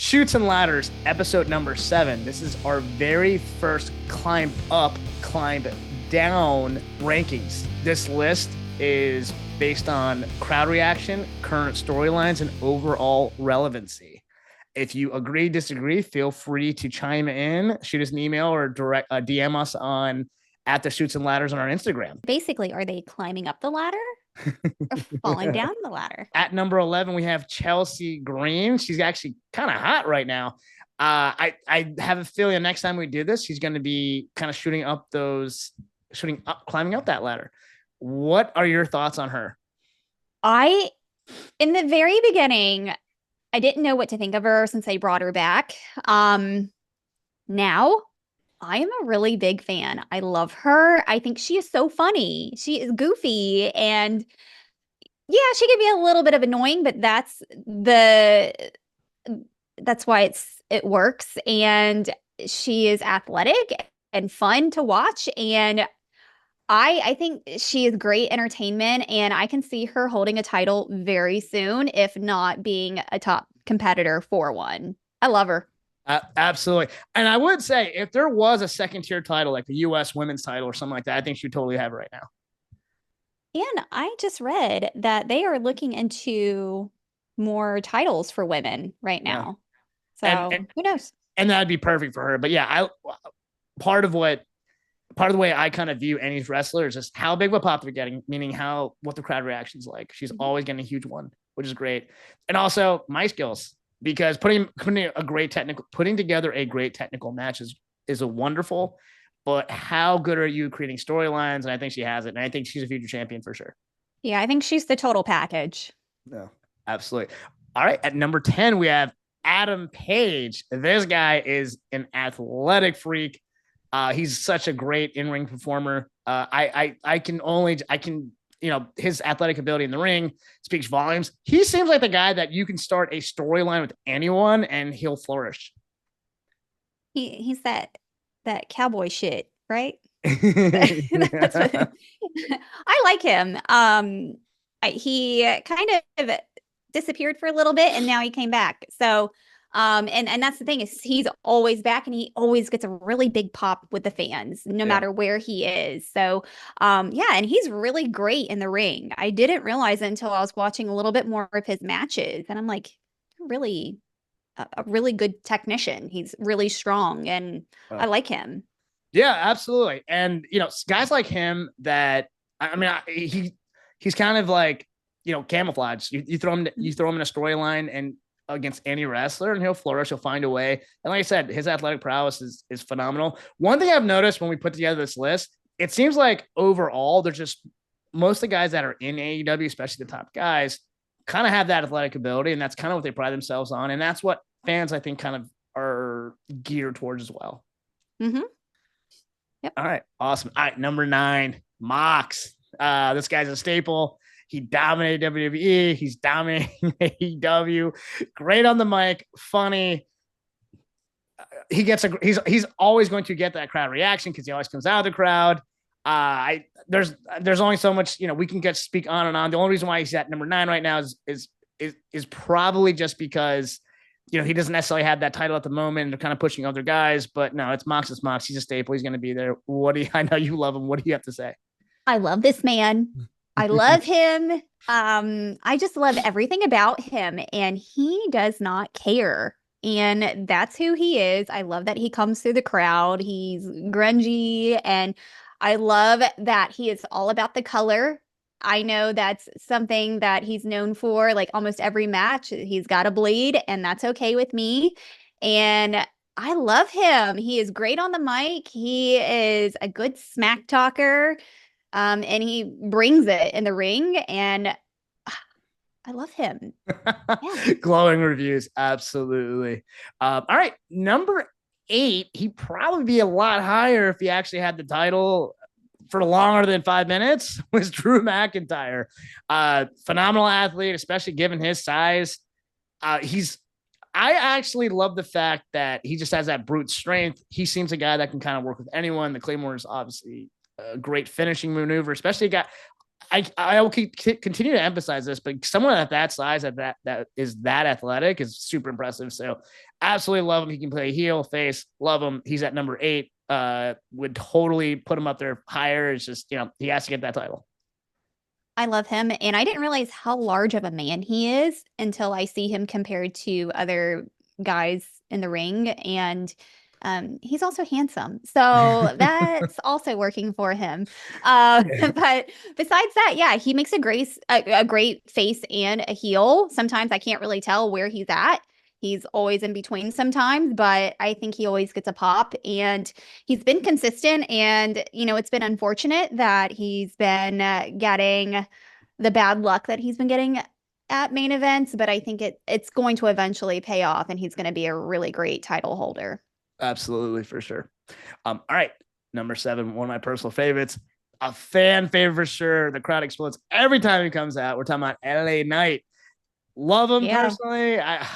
Chutes and Ladders, episode number 7. This is our very first climb up, climb down rankings. This list is based on crowd reaction, current storylines, and overall relevancy. If you agree, disagree, feel free to chime in, shoot us an email, or direct DM us on at the Chutes and Ladders on our Instagram. Basically, are they climbing up the ladder or falling down the ladder? At number 11, we have Chelsea Green. She's actually kind of hot right now. I have a feeling the next time we do this, she's going to be kind of climbing up that ladder. What are your thoughts on her? In the very beginning, I didn't know what to think of her since they brought her back. Now I am a really big fan. I love her. I think she is so funny. She is goofy, and yeah, she can be a little bit of annoying, but that's why it works. And she is athletic and fun to watch. And I think she is great entertainment, and I can see her holding a title very soon, if not being a top competitor for one. I love her. Absolutely. And I would say if there was a second tier title, like the U.S. women's title or something like that, I think she would totally have it right now. And I just read that they are looking into more titles for women right now. Yeah. So who knows? And that'd be perfect for her. But yeah, part of the way I kind of view any wrestler is just how big of a pop they're getting, meaning what the crowd reaction's like. She's always getting a huge one, which is great. And also my skills, because putting together a great technical match is a wonderful, but how good are you creating storylines? And I think she has it. And I think she's a future champion for sure. Yeah, I think she's the total package. No, absolutely. All right. At number 10, we have Adam Page. This guy is an athletic freak. He's such a great in-ring performer. His athletic ability in the ring speaks volumes. He seems like the guy that you can start a storyline with anyone and he'll flourish. He's that cowboy shit, right? I like him. He kind of disappeared for a little bit and now he came back. So and that's the thing, is he's always back, and he always gets a really big pop with the fans, no matter where he is. So, and he's really great in the ring. I didn't realize it until I was watching a little bit more of his matches, and I'm like, really, a really good technician. He's really strong, and I like him. Yeah, absolutely. And guys like him that he's kind of like camouflage. You throw him in a storyline and against any wrestler and he'll flourish. He'll find a way. And like I said, his athletic prowess is phenomenal. One thing I've noticed when we put together this list, it seems like overall, they're just most of the guys that are in AEW, especially the top guys, kind of have that athletic ability. And that's kind of what they pride themselves on. And that's what fans, I think, kind of are geared towards as well. Mm-hmm. Yep. All right. Awesome. All right. Number 9, Mox. This guy's a staple. He dominated WWE. He's dominating AEW. Great on the mic, funny. He's always going to get that crowd reaction because he always comes out of the crowd. There's only so much we can speak on and on. The only reason why he's at number 9 right now is probably just because he doesn't necessarily have that title at the moment and they're kind of pushing other guys. But no, it's Mox. It's Mox. He's a staple. He's going to be there. I know you love him. What do you have to say? I love this man. I love him. I just love everything about him, and he does not care. And that's who he is. I love that he comes through the crowd. He's grungy, and I love that he is all about the color. I know that's something that he's known for. Like almost every match, he's got a bleed, and that's okay with me. And I love him. He is great on the mic. He is a good smack talker. And he brings it in the ring, and I love him. Yeah. Glowing reviews. Absolutely. All right. Number 8, he'd probably be a lot higher if he actually had the title for longer than 5 minutes, was Drew McIntyre. Phenomenal athlete, especially given his size. I actually love the fact that he just has that brute strength. He seems a guy that can kind of work with anyone. The Claymore is obviously a great finishing maneuver, especially I will continue to emphasize this, but someone at that size, that is that athletic, is super impressive. So absolutely love him. He can play heel, face, love him. He's at number 8. Would totally put him up there higher. It's just, he has to get that title. I love him, and I didn't realize how large of a man he is until I see him compared to other guys in the ring, and he's also handsome, so that's also working for him. But besides that, yeah, he makes a great face and a heel. Sometimes I can't really tell where he's at. He's always in between sometimes, but I think he always gets a pop, and he's been consistent. And, it's been unfortunate that he's been getting the bad luck that he's been getting at main events, but I think it's going to eventually pay off, and he's going to be a really great title holder. Absolutely, for sure. All right, number 7, one of my personal favorites, a fan favorite for sure. The crowd explodes every time he comes out. We're talking about LA Knight. Love him personally. I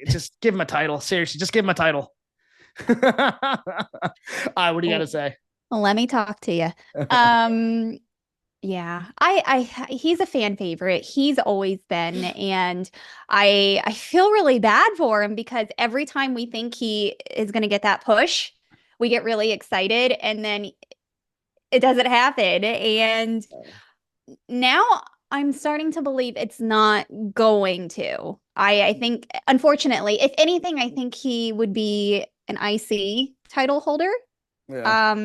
just give him a title. Seriously, just give him a title. All right, what do you got to say? Let me talk to you. Yeah, he's a fan favorite. He's always been, and I feel really bad for him because every time we think he is going to get that push, we get really excited, and then it doesn't happen. And now I'm starting to believe it's not going to. I think, unfortunately, if anything, I think he would be an IC title holder. Yeah.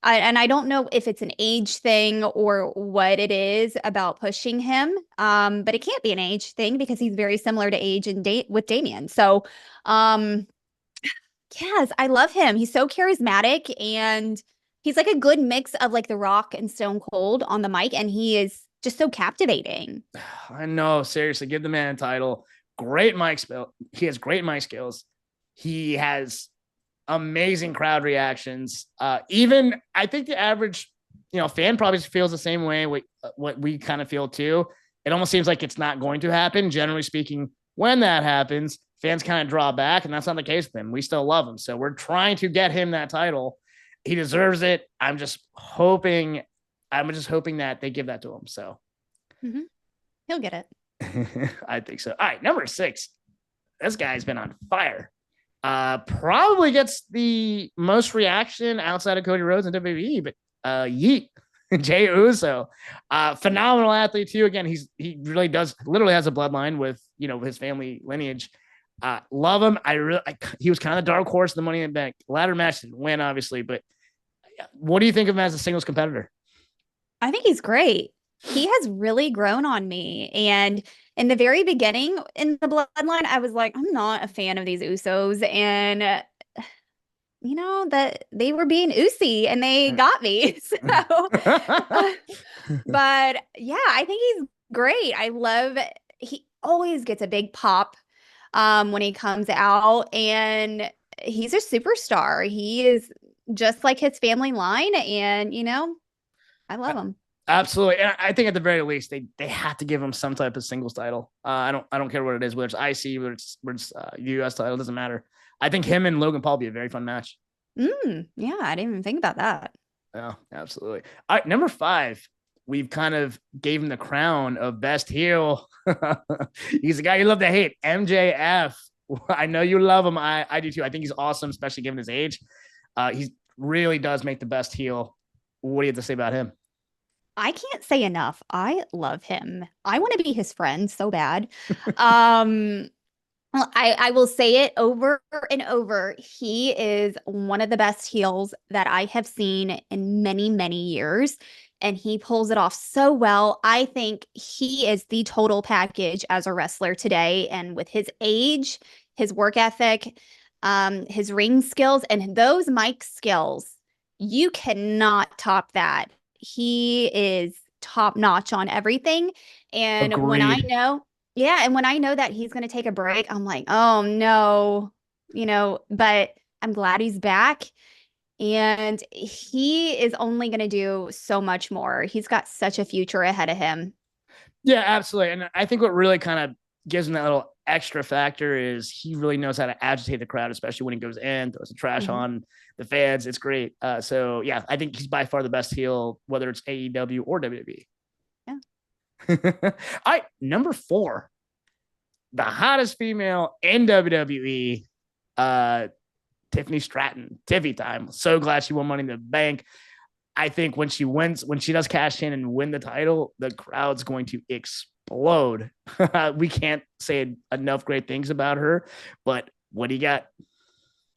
And I don't know if it's an age thing or what it is about pushing him. But it can't be an age thing because he's very similar to age and with Damian. So, yes, I love him. He's so charismatic, and he's like a good mix of like The Rock and Stone Cold on the mic, and he is just so captivating. I know, seriously, give the man a title. Great mic skill. He has great mic skills. He has amazing crowd reactions. Even I think the average, fan probably feels the same way. What we kind of feel too. It almost seems like it's not going to happen. Generally speaking, when that happens, fans kind of draw back, and that's not the case with him. We still love him, so we're trying to get him that title. He deserves it. I'm just hoping that they give that to him. So he'll get it. I think so. All right, number 6. This guy's been on fire. Probably gets the most reaction outside of Cody Rhodes and WWE, but Yeet, Jey Uso, phenomenal athlete too. Again, he really literally has a bloodline with his family lineage. Love him. He was kind of the dark horse in the Money in the Bank ladder match. Didn't win, obviously, but what do you think of him as a singles competitor? I think he's great. He has really grown on me. And in the very beginning in the bloodline, I was like, I'm not a fan of these Usos. And, that they were being Usy and they got me. So, but yeah, I think he's great. He always gets a big pop when he comes out, and he's a superstar. He is just like his family line, and, I love him. Absolutely. And I think at the very least, they have to give him some type of singles title. I don't care what it is, whether it's IC, whether it's US title, doesn't matter. I think him and Logan Paul be a very fun match. Yeah, I didn't even think about that. Yeah, absolutely. All right, number 5. We've kind of gave him the crown of best heel. He's a guy you love to hate, MJF. I know you love him. I do too. I think he's awesome, especially given his age. He really does make the best heel. What do you have to say about him? I can't say enough. I love him. I want to be his friend so bad. I will say it over and over. He is one of the best heels that I have seen in many, many years, and he pulls it off so well. I think he is the total package as a wrestler today, and with his age, his work ethic, his ring skills, and those mic skills, you cannot top that. He is top notch on everything. And Agreed. when I know that he's going to take a break, I'm like, oh no, but I'm glad he's back, and he is only going to do so much more. He's got such a future ahead of him. Yeah, absolutely. And I think what really kind of gives him that little extra factor is he really knows how to agitate the crowd, especially when he goes in, throws the trash on the fans. It's great. So yeah, I think he's by far the best heel, whether it's AEW or WWE. All right, number 4, the hottest female in WWE, uh, Tiffany Stratton. Tiffy time. So glad she won Money in the Bank. I think when she wins, when she does cash in and win the title, the crowd's going to explode. We can't say enough great things about her, but what do you got?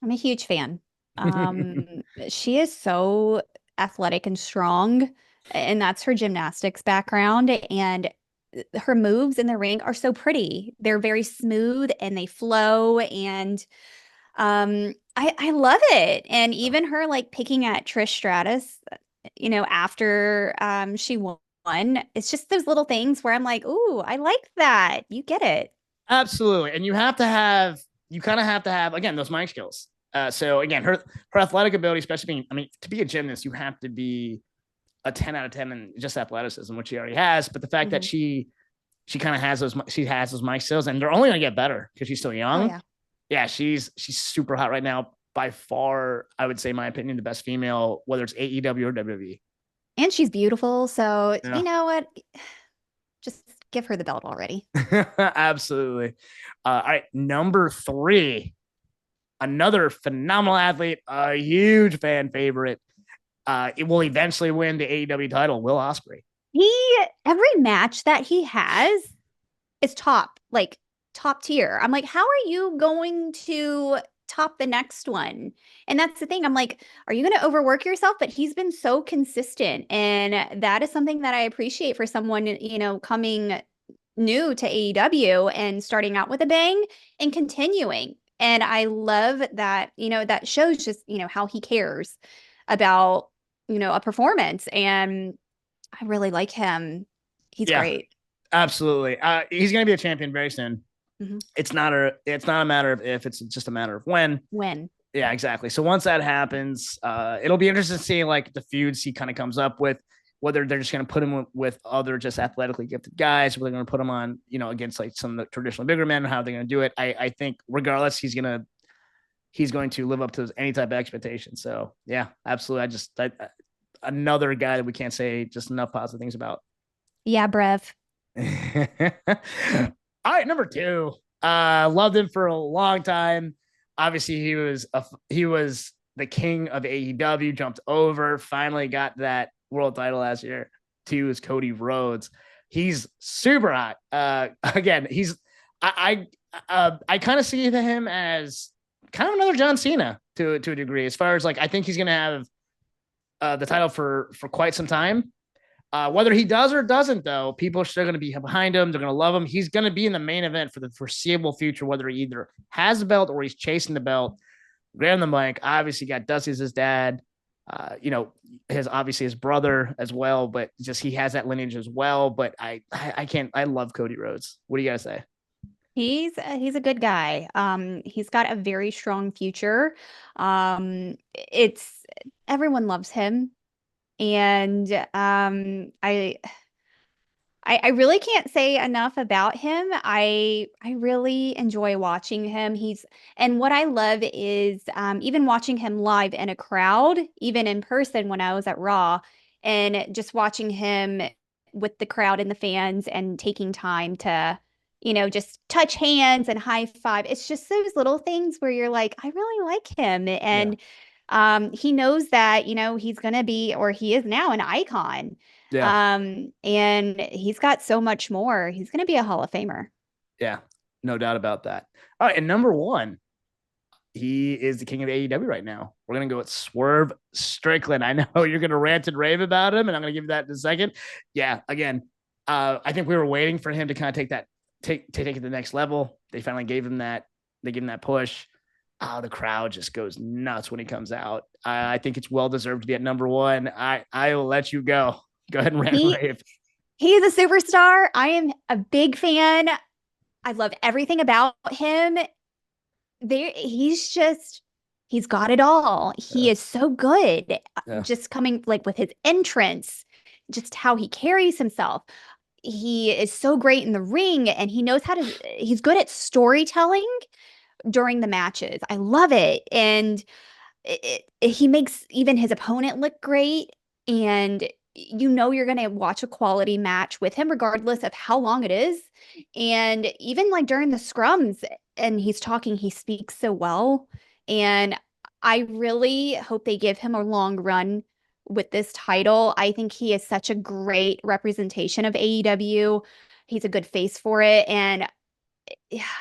I'm a huge fan. She is so athletic and strong, and that's her gymnastics background. And her moves in the ring are so pretty. They're very smooth and they flow. And I love it. And even her like picking at Trish Stratus, after she won, it's just those little things where I'm like, ooh, I like that. You get it. Absolutely. And you kind of have to have, again, those mic skills. So again, her athletic ability, especially being, I mean, to be a gymnast, you have to be a 10 out of 10 in just athleticism, which she already has. But the fact that she kind of has those mic skills, and they're only going to get better because she's still Oh young. yeah. Yeah, she's super hot right now. By far, I would say, in my opinion, the best female, whether it's AEW or WWE. And she's beautiful. So Yeah. you know what? Just give her the belt already. Absolutely. All right, number 3, another phenomenal athlete, a huge fan favorite. It will eventually win the AEW title, Will Ospreay. Every match that he has is top tier. I'm like, how are you going to top the next one? And that's the thing. I'm like, are you going to overwork yourself? But he's been so consistent. And that is something that I appreciate for someone, coming new to AEW and starting out with a bang and continuing. And I love that, that shows just, how he cares about, a performance. And I really like him. He's Yeah, great. absolutely. He's going to be a champion very soon. Mhm. It's not a matter of if, it's just a matter of when. When. Yeah, exactly. So once that happens, it'll be interesting to see like the feuds he kind of comes up with, whether they're just going to put him with other just athletically gifted guys, or they're going to put him on, against like some of the traditional bigger men, how they're going to do it. I think regardless, he's going to live up to any type of expectation. So yeah, absolutely. Another guy that we can't say just enough positive things about. Yeah, Brev. All right, number 2. Loved him for a long time. Obviously, he was the king of AEW. Jumped over, finally got that world title last year. 2 is Cody Rhodes. He's super hot. Again, I kind of see him as kind of another John Cena to a degree. As far as like, I think he's gonna have the title for quite some time. Whether he does or doesn't, though, people are still going to be behind him. They're going to love him. He's going to be in the main event for the foreseeable future, whether he either has a belt or he's chasing the belt. Graham the mic, obviously got Dusty as his dad. His brother as well, but just he has that lineage as well. But I can't. I love Cody Rhodes. What do you guys say? He's a good guy. He's got a very strong future. It's everyone loves him, and I really can't say enough about him. I really enjoy watching him. And what I love is even watching him live in a crowd, even in person when I was at Raw, and just watching him with the crowd and the fans and taking time to, just touch hands and high five. It's just those little things where you're like, I really like him. Yeah. And he knows that, he's gonna be, or he is now, an icon. Yeah. And he's got so much more. He's going to be a Hall of Famer. Yeah. No doubt about that. All right. And number 1, he is the king of AEW right now. We're going to go with Swerve Strickland. I know you're going to rant and rave about him, and I'm going to give you that in a second. Yeah. Again, I think we were waiting for him to kind of take it to the next level. They finally gave him that. They gave him that push. The crowd just goes nuts when he comes out. I think it's well deserved to be at number 1. I will let you go. Go ahead and rant and rave. He is a superstar. I am a big fan. I love everything about him. He's got it all. He is so good. Yeah. Just coming like with his entrance, just how he carries himself. He is so great in the ring, and he's good at storytelling during the matches. I love it. And he makes even his opponent look great. And you know you're going to watch a quality match with him regardless of how long it is. And even like during the scrums and he's talking, he speaks so well. And I really hope they give him a long run with this title. I think he is such a great representation of AEW. He's a good face for it. And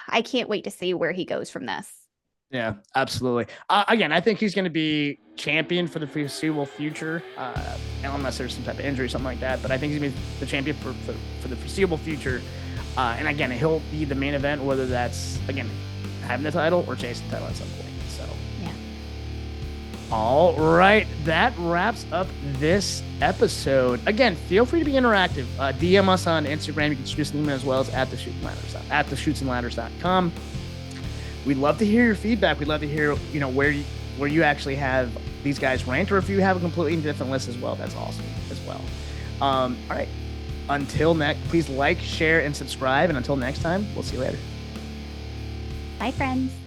I can't wait to see where he goes from this. Yeah, absolutely. Again, I think he's going to be champion for the foreseeable future, unless there's some type of injury or something like that. But I think he's going to be the champion for the foreseeable future. And again, he'll be the main event, whether that's, again, having the title or chasing the title at some point. So, yeah. All right. That wraps up this episode. Again, feel free to be interactive. DM us on Instagram. You can shoot us an email as well as at theshootsandladders.com. We'd love to hear your feedback. We'd love to hear, where you actually have these guys ranked, or if you have a completely different list as well. That's awesome as well. All right. Until next, please like, share, and subscribe. And until next time, we'll see you later. Bye, friends.